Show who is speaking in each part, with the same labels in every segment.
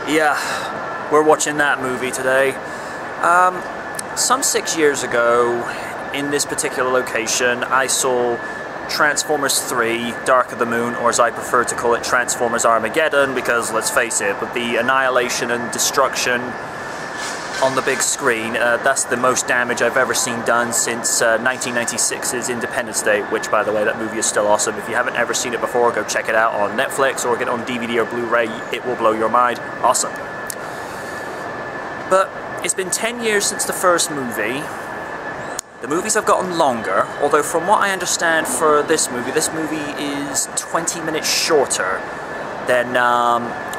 Speaker 1: Yeah, we're watching that movie today. Some 6 years ago, in this particular location, I saw Transformers 3, Dark of the Moon, or as I prefer to call it, Transformers Armageddon, because let's face it, with the annihilation and destruction on the big screen, that's the most damage I've ever seen done since 1996's Independence Day, which, by the way, that movie is still awesome. If you haven't ever seen it before, go check it out on Netflix or get it on DVD or Blu-ray. It will blow your mind. Awesome. But it's been 10 years since the first movie. The movies have gotten longer, although from what I understand for this movie is 20 minutes shorter than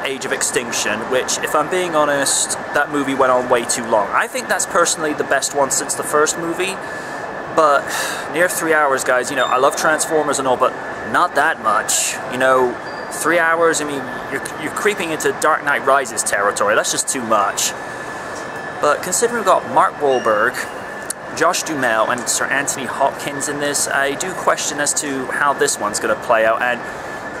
Speaker 1: Age of Extinction, which, if I'm being honest, that movie went on way too long. I think that's personally the best one since the first movie, but near 3 hours, guys. You know, I love Transformers and all, but not that much. You know, 3 hours, I mean, you're creeping into Dark Knight Rises territory. That's just too much. But considering we've got Mark Wahlberg, Josh Duhamel, and Sir Anthony Hopkins in this, I do question as to how this one's going to play out, and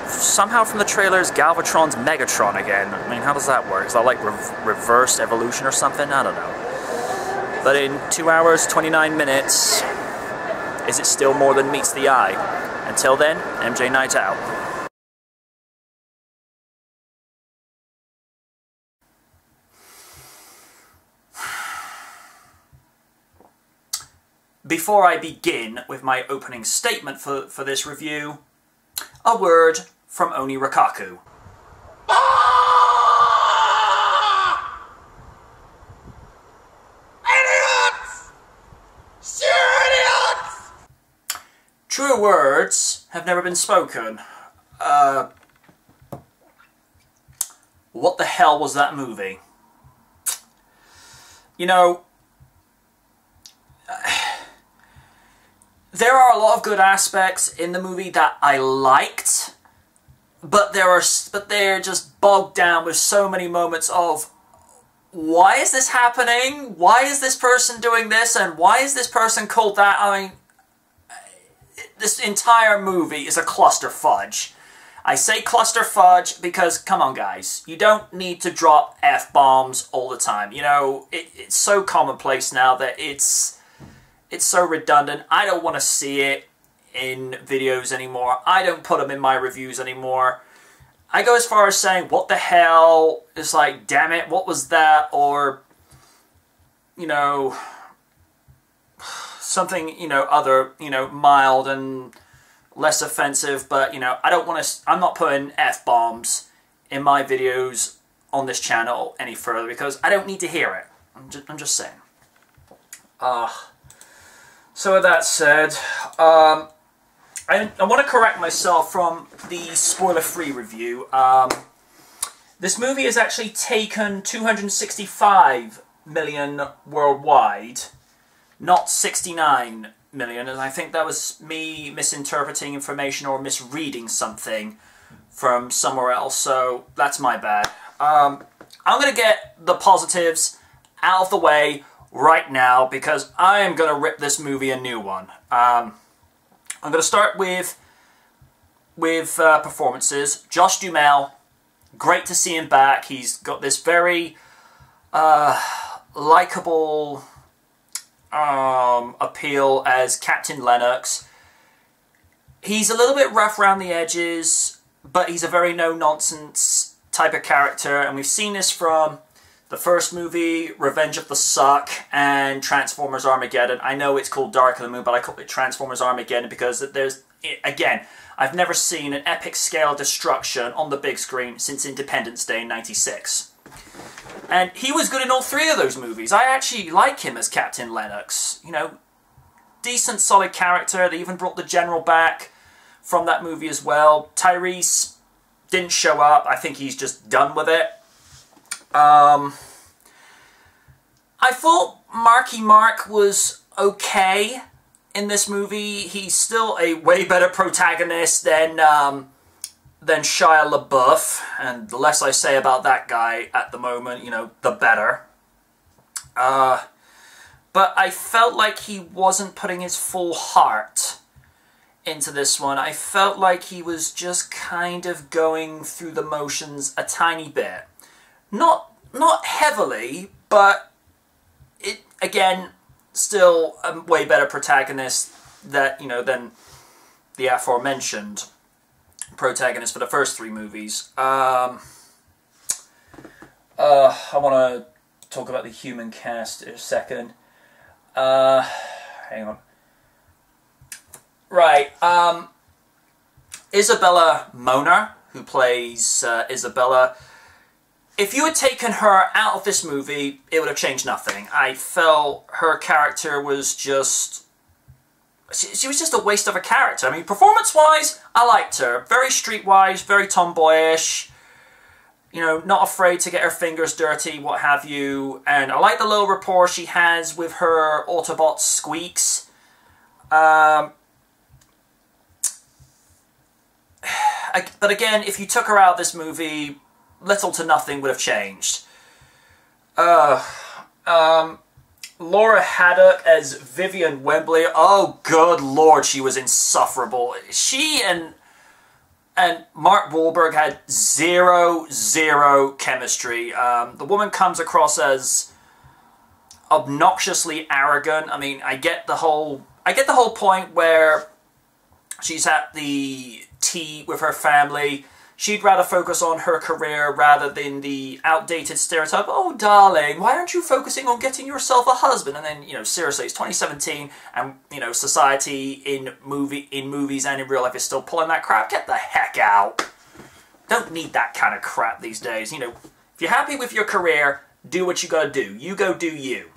Speaker 1: somehow from the trailers, Galvatron's Megatron again. I mean, how does that work? Is that like reverse evolution or something? I don't know. But in 2 hours, 29 minutes, is it still more than meets the eye? Until then, MJ Night out. Before I begin with my opening statement for this review, a word from Oni Rokaku. Idiots! Sheer idiots! True words have never been spoken. What the hell was that movie? You know, there are a lot of good aspects in the movie that I liked, but they're just bogged down with so many moments of, why is this happening? Why is this person doing this? And why is this person called that? I mean, this entire movie is a cluster fudge. I say cluster fudge because, come on guys, you don't need to drop F-bombs all the time. You know, it's so commonplace now that it's so redundant. I don't want to see it in videos anymore. I don't put them in my reviews anymore. I go as far as saying, what the hell? It's like, damn it, what was that? Or, you know, something, you know, other, you know, mild and less offensive. But, you know, I don't want to, I'm not putting F-bombs in my videos on this channel any further because I don't need to hear it. I'm just saying. So with that said, I want to correct myself from the spoiler-free review. This movie has actually taken 265 million worldwide, not 69 million, and I think that was me misinterpreting information or misreading something from somewhere else, so that's my bad. I'm going to get the positives out of the way right now, because I am going to rip this movie a new one. I'm going to start with performances. Josh Duhamel, great to see him back. He's got this very likable appeal as Captain Lennox. He's a little bit rough around the edges, but he's a very no-nonsense type of character, and we've seen this from the first movie, Revenge of the Suck, and Transformers Armageddon. I know it's called Dark of the Moon, but I call it Transformers Armageddon because there's, again, I've never seen an epic scale destruction on the big screen since Independence Day in '96. And he was good in all three of those movies. I actually like him as Captain Lennox. You know, decent, solid character. They even brought the General back from that movie as well. Tyrese didn't show up. I think he's just done with it. I thought Marky Mark was okay in this movie. He's still a way better protagonist than Shia LaBeouf, and the less I say about that guy at the moment, you know, the better. But I felt like he wasn't putting his full heart into this one. I felt like he was just kind of going through the motions a tiny bit. Not heavily, but it, again, still a way better protagonist that, you know, than the aforementioned protagonist for the first three movies. I want to talk about the human cast in a second. Hang on. Right, Isabella Moner, who plays Isabella. If you had taken her out of this movie, it would have changed nothing. I felt her character was just... She was just a waste of a character. I mean, performance-wise, I liked her. Very streetwise, very tomboyish. You know, not afraid to get her fingers dirty, what have you. And I like the little rapport she has with her Autobot Squeaks. But again, if you took her out of this movie, little to nothing would have changed. Laura Haddock as Vivian Wembley. Oh, good lord, she was insufferable. She and Mark Wahlberg had zero chemistry. The woman comes across as obnoxiously arrogant. I mean, I get the whole point where she's at the tea with her family. She'd rather focus on her career rather than the outdated stereotype, oh, darling, why aren't you focusing on getting yourself a husband? And then, you know, seriously, it's 2017, and, you know, society in movies and in real life is still pulling that crap. Get the heck out. Don't need that kind of crap these days. You know, if you're happy with your career, do what you gotta do. You go do you.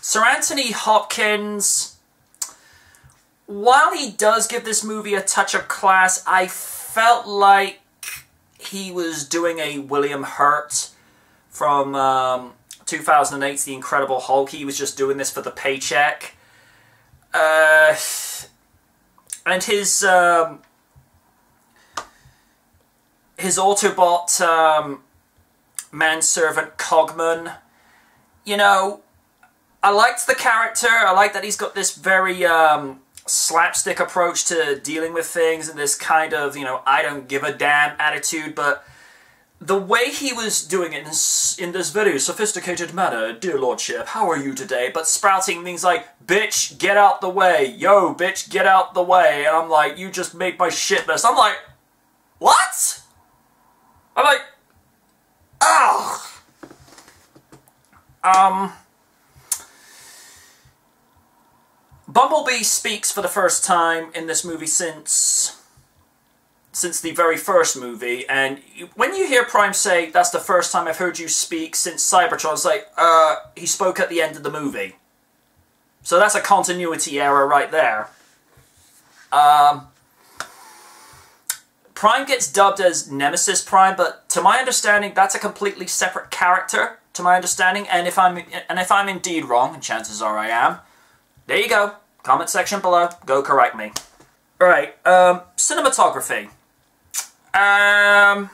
Speaker 1: Sir Anthony Hopkins... While he does give this movie a touch of class, I felt like he was doing a William Hurt from 2008's The Incredible Hulk. He was just doing this for the paycheck. And his Autobot manservant Cogman, you know, I liked the character. I like that he's got this very... slapstick approach to dealing with things and this kind of, you know, I don't give a damn attitude, but the way he was doing it in this very sophisticated manner, dear lordship, how are you today? But sprouting things like, bitch, get out the way, yo, bitch, get out the way, and I'm like, you just made my shit list. I'm like, what? I'm like, ugh. Bumblebee speaks for the first time in this movie since the very first movie, and when you hear Prime say, that's the first time I've heard you speak since Cybertron, it's like, he spoke at the end of the movie. So that's a continuity error right there. Prime gets dubbed as Nemesis Prime, but to my understanding, that's a completely separate character, to my understanding, and if I'm indeed wrong, and chances are I am, there you go. Comment section below. Go correct me. Alright, cinematography. I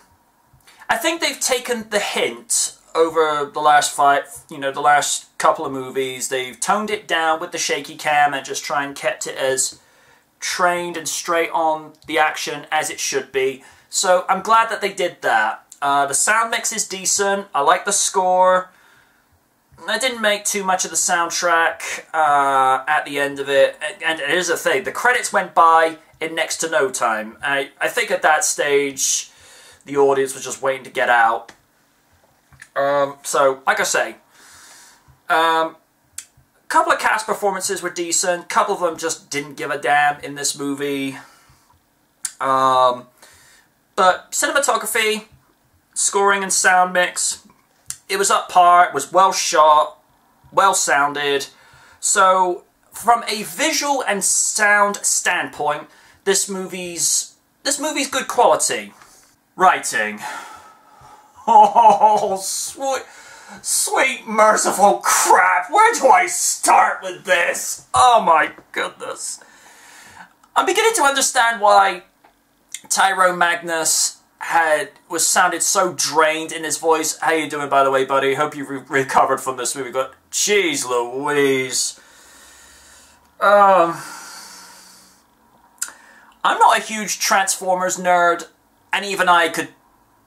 Speaker 1: think they've taken the hint over the last the last couple of movies. They've toned it down with the shaky cam and just try and kept it as trained and straight on the action as it should be. So I'm glad that they did that. The sound mix is decent. I like the score. I didn't make too much of the soundtrack at the end of it, and here's the thing, the credits went by in next to no time. I think at that stage, the audience was just waiting to get out. So, like I say, a couple of cast performances were decent, a couple of them just didn't give a damn in this movie. But cinematography, scoring and sound mix... It was up par, it was well shot, well sounded. So, from a visual and sound standpoint, this movie's good quality. Writing. Oh, sweet merciful crap, where do I start with this? Oh my goodness. I'm beginning to understand why Tyrone Magnus sounded so drained in his voice. How you doing, by the way, buddy? Hope you recovered from this movie. But jeez Louise. I'm not a huge Transformers nerd. and even I could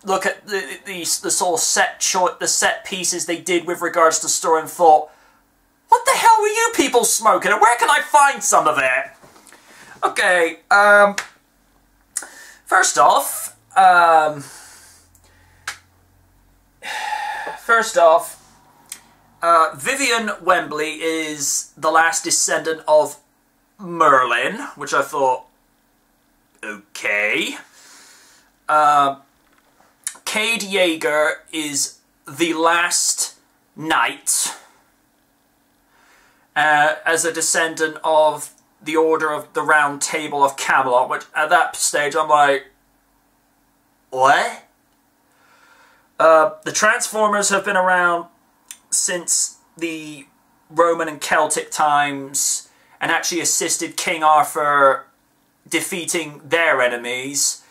Speaker 1: look at the sort of the set pieces they did with regards to story and thought, what the hell were you people smoking, and where can I find some of it? Okay, first off, Vivian Wembley is the last descendant of Merlin, which I thought, okay. Cade Yeager is the last knight, as a descendant of the Order of the Round Table of Camelot, which at that stage I'm like, what? The Transformers have been around since the Roman and Celtic times, and actually assisted King Arthur defeating their enemies.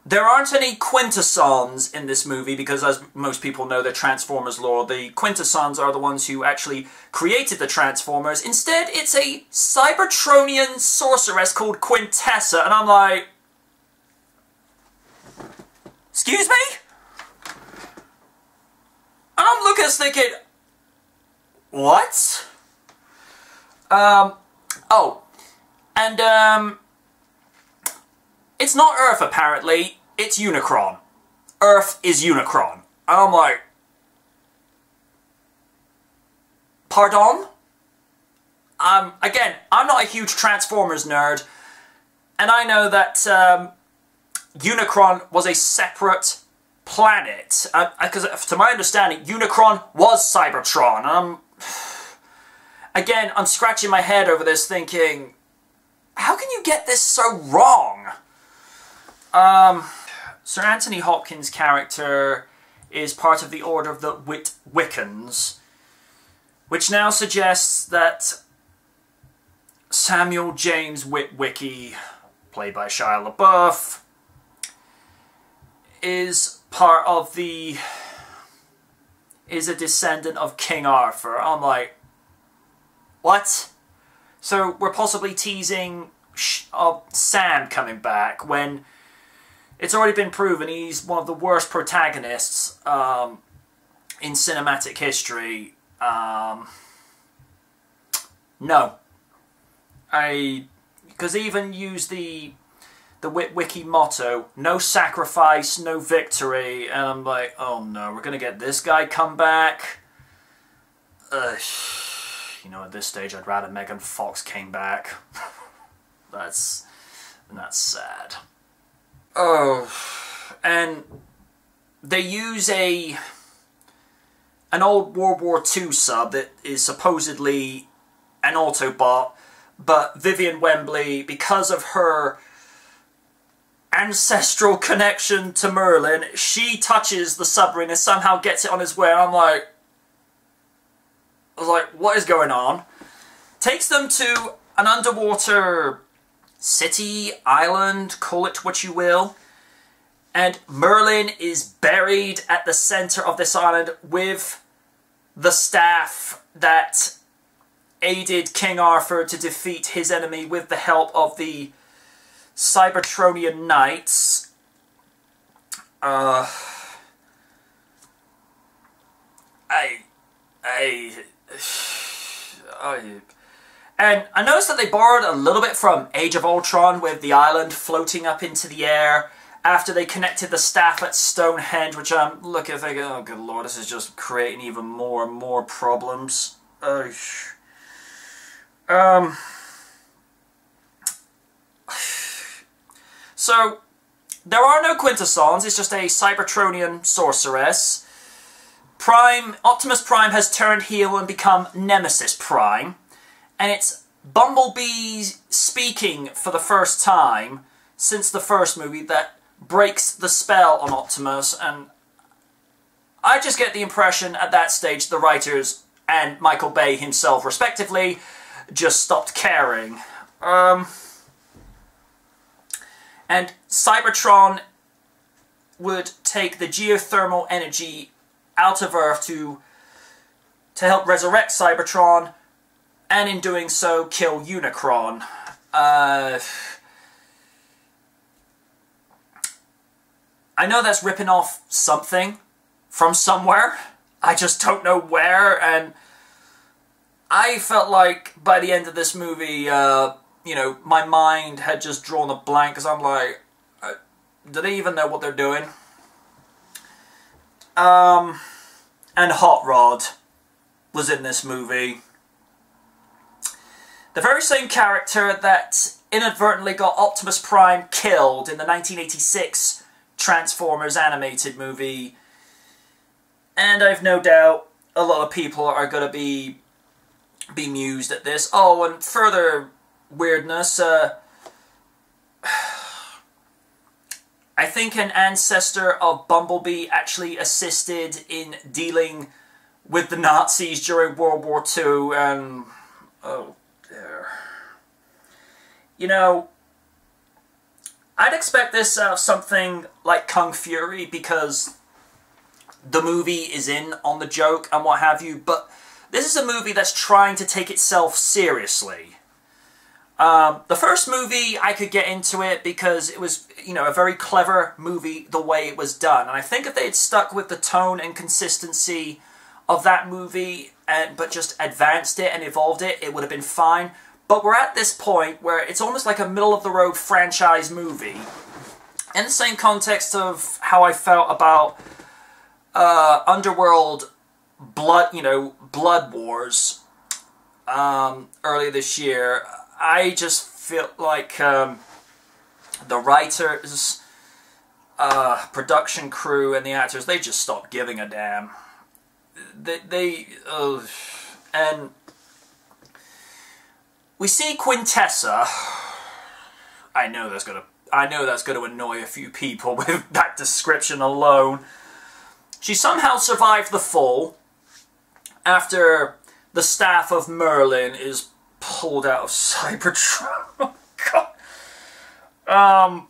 Speaker 1: There aren't any Quintessons in this movie because, as most people know the Transformers lore, the Quintessons are the ones who actually created the Transformers. Instead, it's a Cybertronian sorceress called Quintessa, and I'm like, excuse me? And I'm looking at this thinking, what? Oh, and, it's not Earth, apparently. It's Unicron. Earth is Unicron. And I'm like, pardon? Again, I'm not a huge Transformers nerd, and I know that, Unicron was a separate planet. Because, to my understanding, Unicron was Cybertron. And again, I'm scratching my head over this thinking, how can you get this so wrong? Sir Anthony Hopkins' character is part of the Order of the Wiccans, which now suggests that Samuel James Witwicky, played by Shia LaBeouf, is a descendant of King Arthur. I'm like, what? So we're possibly teasing Sam coming back when it's already been proven he's one of the worst protagonists in cinematic history. No. Because they even use the Wiki motto, no sacrifice, no victory, and I'm like, oh no, we're gonna get this guy come back? You know, at this stage I'd rather Megan Fox came back. That's sad. Oh, and they use an old World War II sub that is supposedly an Autobot, but Vivian Wembley, because of her ancestral connection to Merlin, she touches the submarine and somehow gets it on his way, and I was like, what is going on? Takes them to an underwater city, island, call it what you will, and Merlin is buried at the center of this island with the staff that aided King Arthur to defeat his enemy with the help of the Cybertronian Knights. And I noticed that they borrowed a little bit from Age of Ultron with the island floating up into the air after they connected the staff at Stonehenge, which I'm looking at thinking, oh good lord, this is just creating even more and more problems. So, there are no Quintessons, it's just a Cybertronian sorceress. Optimus Prime has turned heel and become Nemesis Prime. And it's Bumblebee speaking for the first time since the first movie that breaks the spell on Optimus, and I just get the impression at that stage the writers and Michael Bay himself respectively just stopped caring. And Cybertron would take the geothermal energy out of Earth to help resurrect Cybertron, and in doing so kill Unicron. I know that's ripping off something from somewhere. I just don't know where, and I felt like by the end of this movie, you know, my mind had just drawn a blank, because I'm like, do they even know what they're doing? And Hot Rod was in this movie. The very same character that inadvertently got Optimus Prime killed in the 1986 Transformers animated movie. And I've no doubt a lot of people are going to be bemused at this. Oh, and further weirdness, I think an ancestor of Bumblebee actually assisted in dealing with the Nazis during World War II, and oh dear. You know, I'd expect this out of something like Kung Fury, because the movie is in on the joke and what have you, but this is a movie that's trying to take itself seriously. The first movie, I could get into it because it was, you know, a very clever movie the way it was done. And I think if they had stuck with the tone and consistency of that movie, but just advanced it and evolved it, it would have been fine. But we're at this point where it's almost like a middle-of-the-road franchise movie. In the same context of how I felt about Underworld Blood Wars earlier this year, I just feel like the writers, production crew, and the actors, they just stopped giving a damn. And we see Quintessa. I know that's gonna annoy a few people with that description alone. She somehow survived the fall after the staff of Merlin is pulled out of Cybertron. Oh, God.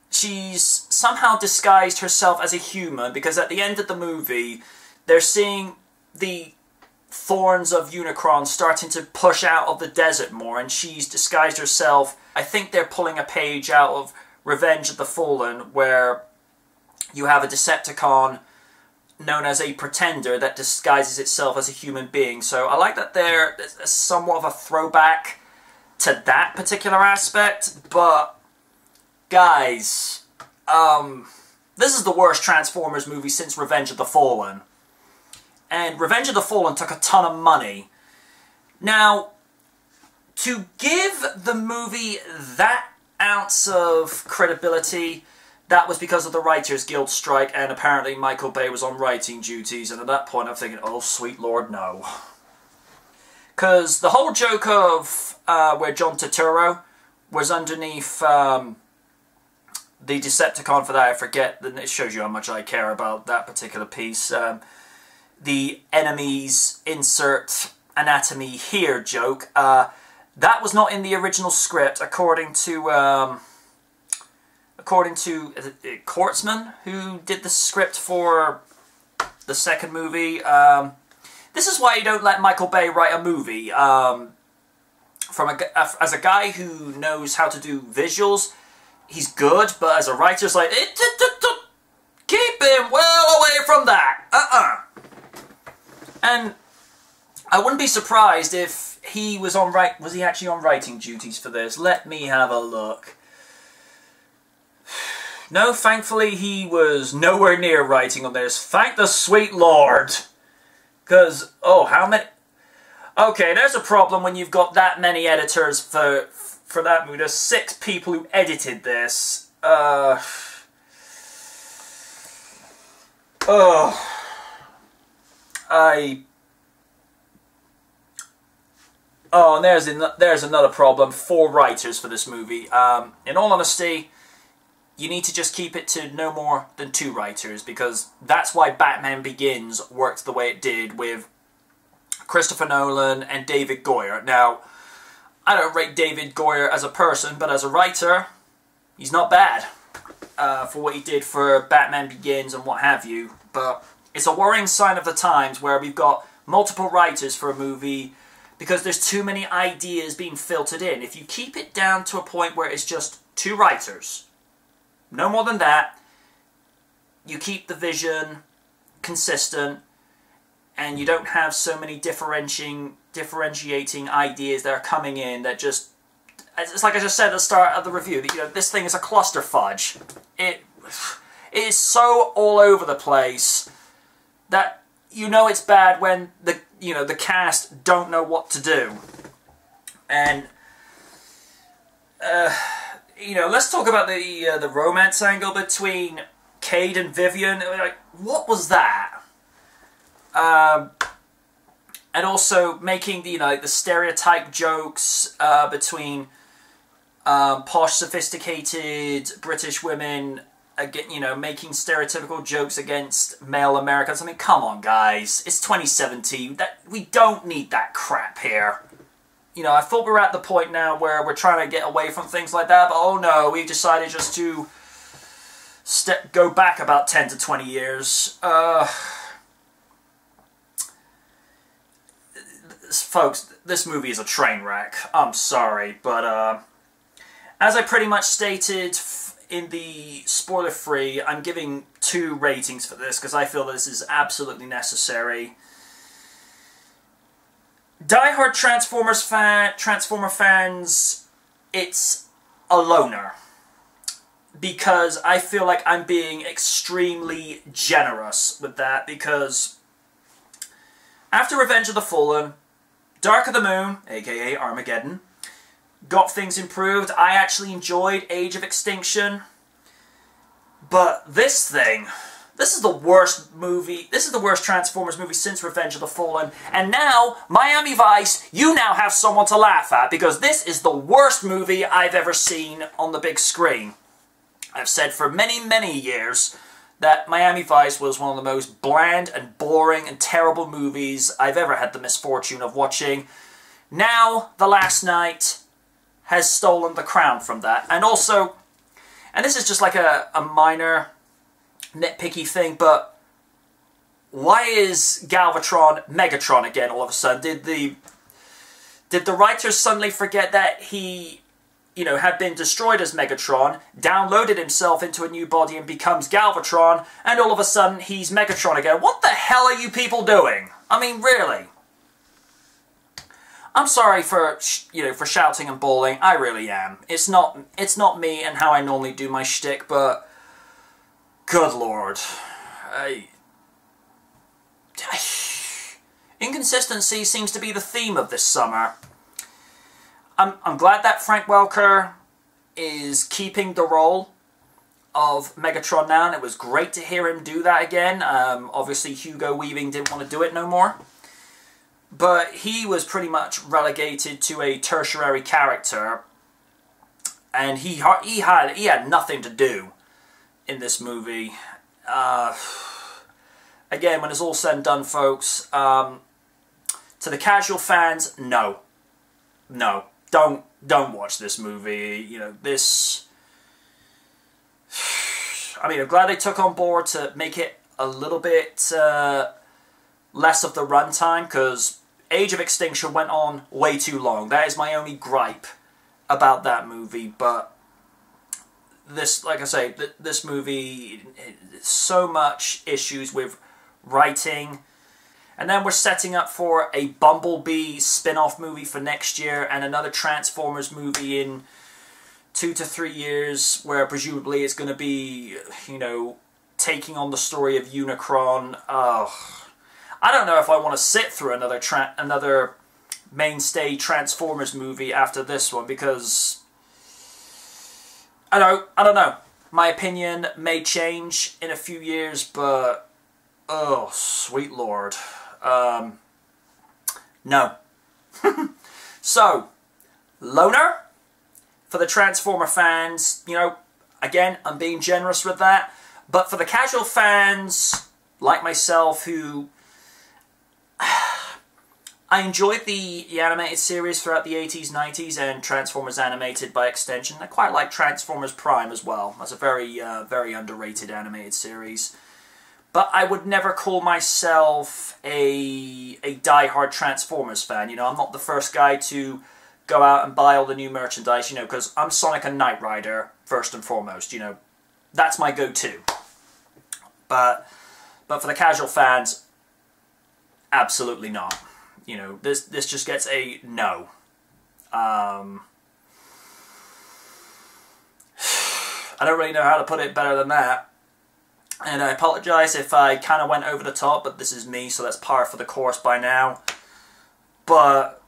Speaker 1: She's somehow disguised herself as a human, because at the end of the movie, they're seeing the thorns of Unicron starting to push out of the desert more, and she's disguised herself. I think they're pulling a page out of Revenge of the Fallen, where you have a Decepticon known as a Pretender that disguises itself as a human being. So I like that there's somewhat of a throwback to that particular aspect, but guys, this is the worst Transformers movie since Revenge of the Fallen. And Revenge of the Fallen took a ton of money. Now, to give the movie that ounce of credibility, that was because of the Writers Guild strike, and apparently Michael Bay was on writing duties, and at that point I'm thinking, oh sweet lord, no. Because the whole joke of where John Turturro was underneath the Decepticon for that, I forget, then it shows you how much I care about that particular piece. The enemies insert anatomy here joke, that was not in the original script, according to Kurtzman, who did the script for the second movie. This is why you don't let Michael Bay write a movie. As a guy who knows how to do visuals, he's good, but as a writer, it's like, keep him well away from that. And I wouldn't be surprised if he was on was he actually on writing duties for this? Let me have a look. No, thankfully he was nowhere near writing on this. Thank the sweet Lord. Because, oh, how many... Okay, there's a problem when you've got that many editors for that movie. There's 6 people who edited this. Oh, and there's another problem. 4 writers for this movie. In all honesty, you need to just keep it to no more than 2 writers, because that's why Batman Begins worked the way it did with Christopher Nolan and David Goyer. Now, I don't rate David Goyer as a person, but as a writer, he's not bad for what he did for Batman Begins and what have you. But it's a worrying sign of the times where we've got multiple writers for a movie because there's too many ideas being filtered in. If you keep it down to a point where it's just 2 writers, no more than that, you keep the vision consistent, and you don't have so many differentiating ideas that are coming in that just... It's like I just said at the start of the review, that, you know, this thing is a cluster fudge. It is so all over the place that you know it's bad when the cast don't know what to do. And let's talk about the romance angle between Cade and Vivian. Like, what was that? And also making the stereotype jokes between posh, sophisticated British women, again, making stereotypical jokes against male Americans. I mean, come on, guys. It's 2017. We don't need that crap here. I thought we were at the point now where we're trying to get away from things like that, but oh no, we've decided just to go back about 10 to 20 years. Folks, this movie is a train wreck. I'm sorry, but as I pretty much stated in the spoiler-free, I'm giving 2 ratings for this because I feel this is absolutely necessary. Die-hard Transformer fans, it's a loner. Because I feel like I'm being extremely generous with that, because after Revenge of the Fallen, Dark of the Moon, aka Armageddon, got things improved. I actually enjoyed Age of Extinction. But this is the worst movie, this is the worst Transformers movie since Revenge of the Fallen. And now, Miami Vice, you now have someone to laugh at, because this is the worst movie I've ever seen on the big screen. I've said for many, many years that Miami Vice was one of the most bland and boring and terrible movies I've ever had the misfortune of watching. Now, The Last Night has stolen the crown from that. And also, and this is just like a minor nitpicky thing, but why is Galvatron Megatron again all of a sudden? Did the writers suddenly forget that he, had been destroyed as Megatron, downloaded himself into a new body and becomes Galvatron, and all of a sudden he's Megatron again? What the hell are you people doing? I mean, really? I'm sorry for shouting and bawling. I really am. It's not me and how I normally do my shtick, but good lord. Inconsistency seems to be the theme of this summer. I'm glad that Frank Welker is keeping the role of Megatron now, and it was great to hear him do that again. Obviously, Hugo Weaving didn't want to do it no more. But he was pretty much relegated to a tertiary character, and he had nothing to do in this movie. Again, when it's all said and done, folks, to the casual fans, no, don't watch this movie. I'm glad they took on board to make it a little bit less of the runtime, because Age of Extinction went on way too long. That is my only gripe about that movie. But this, like I say, this movie, so much issues with writing. And then we're setting up for a Bumblebee spin-off movie for next year, and another Transformers movie in 2 to 3 years, where presumably it's going to be, taking on the story of Unicron. I don't know if I want to sit through another mainstay Transformers movie after this one, because I don't know. My opinion may change in a few years, but oh, sweet lord. No. So, loner for the Transformer fans. Again, I'm being generous with that. But for the casual fans like myself, who I enjoyed the animated series throughout the 80s, 90s, and Transformers Animated by extension. I quite like Transformers Prime as well. That's a very, very underrated animated series. but I would never call myself a die-hard Transformers fan. You know, I'm not the first guy to go out and buy all the new merchandise, you know, because I'm Sonic and Knight Rider, first and foremost, you know. That's my go-to. But for the casual fans, absolutely not. You know, this just gets a no. I don't really know how to put it better than that. And I apologise if I kind of went over the top, but this is me, so that's par for the course by now. But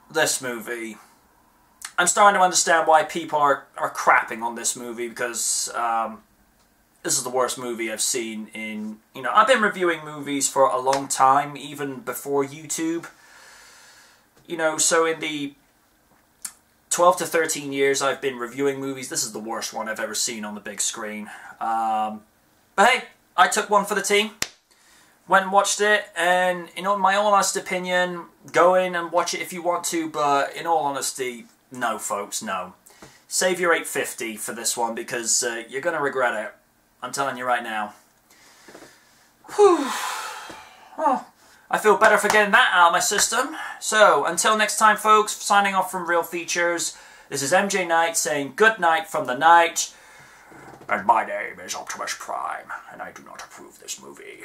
Speaker 1: this movie, I'm starting to understand why people are crapping on this movie, because this is the worst movie I've seen in, you know, I've been reviewing movies for a long time, even before YouTube. You know, so in the 12 to 13 years I've been reviewing movies, this is the worst one I've ever seen on the big screen. But hey, I took one for the team, went and watched it, and in my honest opinion, go in and watch it if you want to, but in all honesty, no folks, no. Save your $8.50 for this one, because you're going to regret it. I'm telling you right now. Whew. Oh, I feel better for getting that out of my system. So, until next time folks, signing off from Real Features, this is MJ Knight saying good night from the night. And my name is Optimus Prime, and I do not approve this movie.